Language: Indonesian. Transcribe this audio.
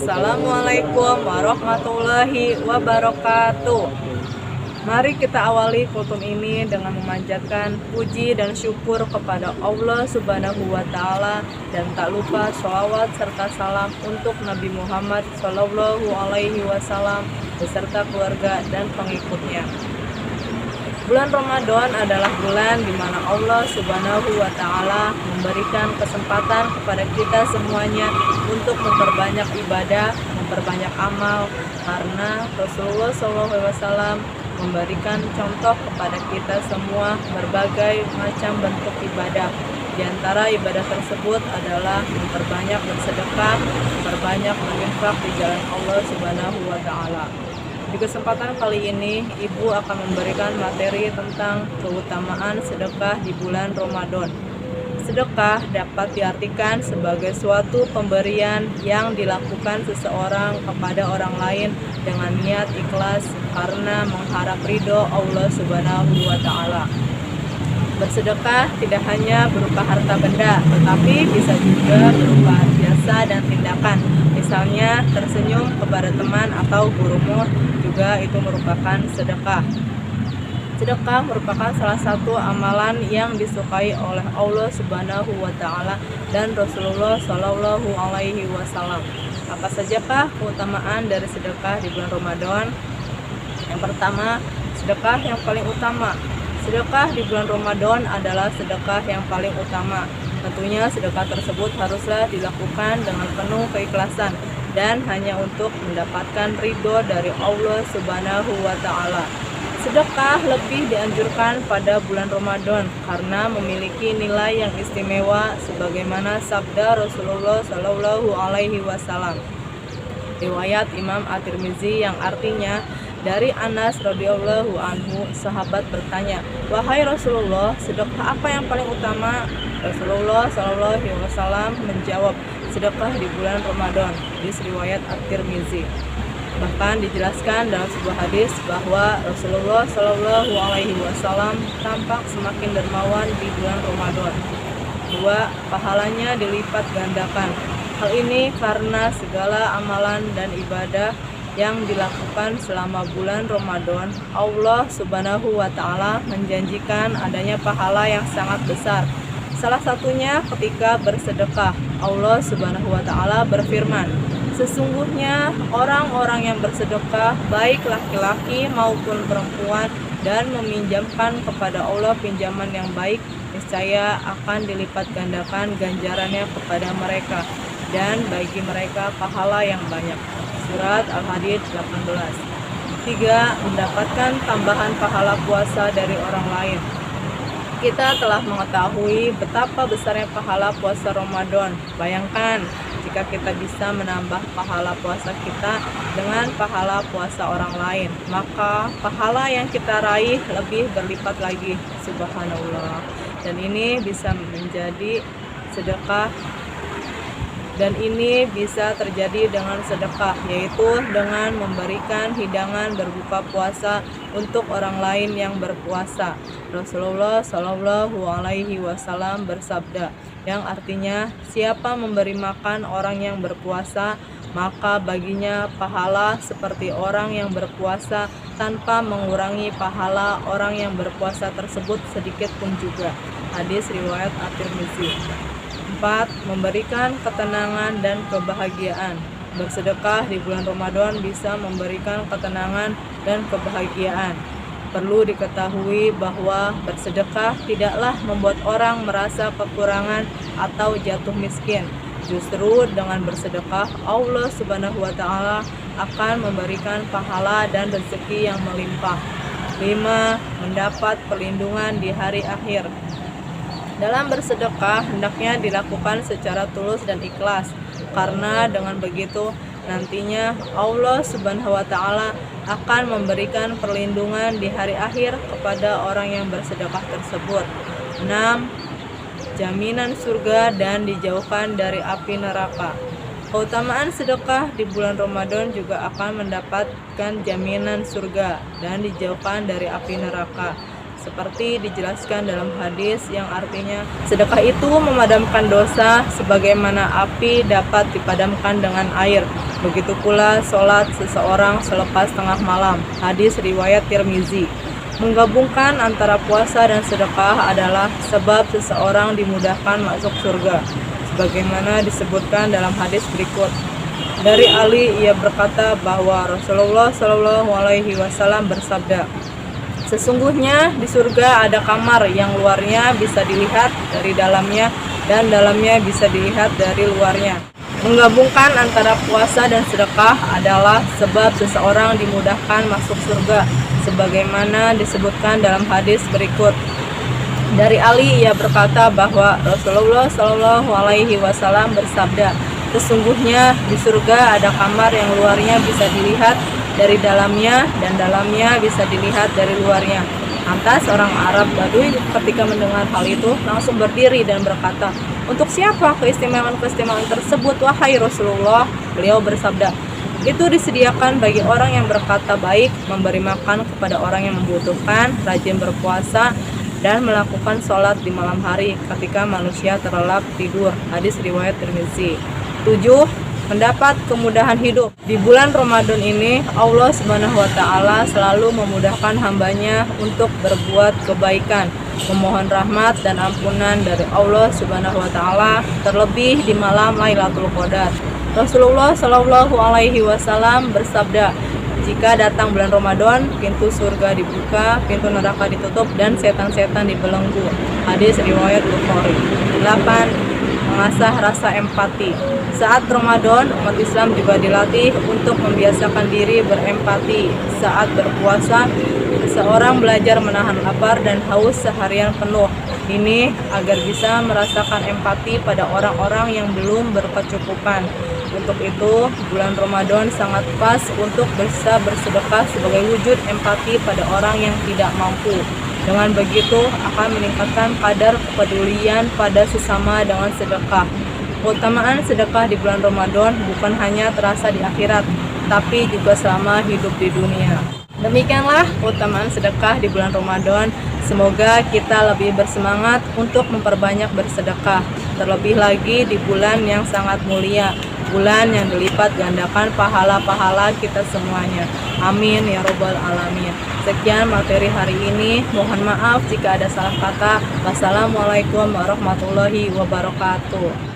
Assalamualaikum warahmatullahi wabarakatuh. Mari kita awali kultum ini dengan memanjatkan puji dan syukur kepada Allah Subhanahu wa Ta'ala, dan tak lupa sholawat serta salam untuk Nabi Muhammad Shallallahu Alaihi Wasallam beserta keluarga dan pengikutnya. Bulan Ramadan adalah bulan di mana Allah Subhanahu wa Ta'ala memberikan kesempatan kepada kita semuanya untuk memperbanyak ibadah, memperbanyak amal, karena Rasulullah SAW memberikan contoh kepada kita semua berbagai macam bentuk ibadah. Di antara ibadah tersebut adalah memperbanyak bersedekah, memperbanyak berinfak di jalan Allah Subhanahu wa Ta'ala. Di kesempatan kali ini, Ibu akan memberikan materi tentang keutamaan sedekah di bulan Ramadan. Sedekah dapat diartikan sebagai suatu pemberian yang dilakukan seseorang kepada orang lain dengan niat ikhlas karena mengharap ridho Allah Subhanahu wa Ta'ala. Bersedekah tidak hanya berupa harta benda, tetapi bisa juga berupa jasa dan tindakan. Misalnya tersenyum kepada teman atau gurumu, juga itu merupakan sedekah. Sedekah merupakan salah satu amalan yang disukai oleh Allah Subhanahu wa Ta'ala dan Rasulullah Shallallahu Alaihi Wasallam. Apa sajakah keutamaan dari sedekah di bulan Ramadan? Yang pertama, sedekah yang paling utama. Sedekah di bulan Ramadan adalah sedekah yang paling utama. Tentunya sedekah tersebut haruslah dilakukan dengan penuh keikhlasan dan hanya untuk mendapatkan ridho dari Allah Subhanahu wa Ta'ala. Sedekah lebih dianjurkan pada bulan Ramadan karena memiliki nilai yang istimewa sebagaimana sabda Rasulullah Shallallahu Alaihi Wasallam. Riwayat Imam At-Tirmizi yang artinya, dari Anas radhiyallahu anhu, sahabat bertanya, "Wahai Rasulullah, sedekah apa yang paling utama?" Rasulullah Shallallahu Alaihi Wasallam menjawab, "Sedekah di bulan Ramadan." Hadis riwayat At-Tirmizi. Bahkan dijelaskan dalam sebuah hadis bahwa Rasulullah Shallallahu Alaihi Wasallam tampak semakin dermawan di bulan Ramadan. 2. Pahalanya dilipat gandakan. Hal ini karena segala amalan dan ibadah yang dilakukan selama bulan Ramadan, Allah Subhanahu wa Ta'ala menjanjikan adanya pahala yang sangat besar. Salah satunya ketika bersedekah. Allah Subhanahu wa Ta'ala berfirman, "Sesungguhnya orang-orang yang bersedekah, baik laki-laki maupun perempuan, dan meminjamkan kepada Allah pinjaman yang baik, niscaya akan dilipat gandakan ganjarannya kepada mereka, dan bagi mereka pahala yang banyak." Surat Al-Hadid 18. 3. Mendapatkan tambahan pahala puasa dari orang lain. Kita telah mengetahui betapa besarnya pahala puasa Ramadan. Bayangkan jika kita bisa menambah pahala puasa kita dengan pahala puasa orang lain, maka pahala yang kita raih lebih berlipat lagi. Subhanallah. Dan ini bisa menjadi sedekah, dan ini bisa terjadi dengan sedekah, yaitu dengan memberikan hidangan berbuka puasa untuk orang lain yang berpuasa. Rasulullah Shallallahu Alaihi Wasallam bersabda, yang artinya, siapa memberi makan orang yang berpuasa, maka baginya pahala seperti orang yang berpuasa tanpa mengurangi pahala orang yang berpuasa tersebut sedikit pun juga. Hadis riwayat At-Tirmizi. 4. Memberikan ketenangan dan kebahagiaan. Bersedekah di bulan Ramadan bisa memberikan ketenangan dan kebahagiaan. Perlu diketahui bahwa bersedekah tidaklah membuat orang merasa kekurangan atau jatuh miskin. Justru dengan bersedekah, Allah Subhanahu wa Ta'ala akan memberikan pahala dan rezeki yang melimpah. 5. Mendapat perlindungan di hari akhir. Dalam bersedekah hendaknya dilakukan secara tulus dan ikhlas, karena dengan begitu nantinya Allah Subhanahu wa Ta'ala akan memberikan perlindungan di hari akhir kepada orang yang bersedekah tersebut. 6. Jaminan surga dan dijauhkan dari api neraka. Keutamaan sedekah di bulan Ramadan juga akan mendapatkan jaminan surga dan dijauhkan dari api neraka. seperti dijelaskan dalam hadis yang artinya sedekah itu memadamkan dosa sebagaimana api dapat dipadamkan dengan air. Begitu pula sholat seseorang selepas tengah malam. Hadis riwayat Tirmizi. Menggabungkan antara puasa dan sedekah adalah sebab seseorang dimudahkan masuk surga, sebagaimana disebutkan dalam hadis berikut. Dari Ali, ia berkata bahwa Rasulullah Shallallahu Alaihi Wasallam bersabda, sesungguhnya di surga ada kamar yang luarnya bisa dilihat dari dalamnya dan dalamnya bisa dilihat dari luarnya. Menggabungkan antara puasa dan sedekah adalah sebab seseorang dimudahkan masuk surga, sebagaimana disebutkan dalam hadis berikut. Dari Ali, ia berkata bahwa Rasulullah Shallallahu Alaihi Wasallam bersabda, sesungguhnya di surga ada kamar yang luarnya bisa dilihat dari dalamnya dan dalamnya bisa dilihat dari luarnya. Lantas orang Arab Baduy ketika mendengar hal itu langsung berdiri dan berkata, untuk siapa keistimewaan-keistimewaan tersebut wahai Rasulullah? Beliau bersabda, itu disediakan bagi orang yang berkata baik, memberi makan kepada orang yang membutuhkan, rajin berpuasa, dan melakukan sholat di malam hari ketika manusia terlelap tidur. Hadis riwayat Tirmizi. 7. Mendapat kemudahan hidup. Di bulan Ramadan ini, Allah Subhanahu wa Ta'ala selalu memudahkan hambanya untuk berbuat kebaikan, memohon rahmat dan ampunan dari Allah Subhanahu wa Ta'ala, terlebih di malam Lailatul Qadar. Rasulullah Shallallahu Alaihi Wasallam bersabda, jika datang bulan Ramadan, pintu surga dibuka, pintu neraka ditutup, dan setan-setan dibelenggu. Hadis riwayat Bukhari. 8. Mengasah rasa empati. Saat Ramadan, umat Islam juga dilatih untuk membiasakan diri berempati. Saat berpuasa, seseorang belajar menahan lapar dan haus seharian penuh. Ini agar bisa merasakan empati pada orang-orang yang belum berkecukupan. Untuk itu, bulan Ramadan sangat pas untuk bisa bersedekah sebagai wujud empati pada orang yang tidak mampu. Dengan begitu akan meningkatkan kadar kepedulian pada sesama dengan sedekah. Keutamaan sedekah di bulan Ramadan bukan hanya terasa di akhirat, tapi juga selama hidup di dunia. Demikianlah keutamaan sedekah di bulan Ramadan. Semoga kita lebih bersemangat untuk memperbanyak bersedekah, terlebih lagi di bulan yang sangat mulia, bulan yang dilipat gandakan pahala-pahala kita semuanya. Amin ya robbal alamin. Sekian materi hari ini. Mohon maaf jika ada salah kata. Wassalamualaikum warahmatullahi wabarakatuh.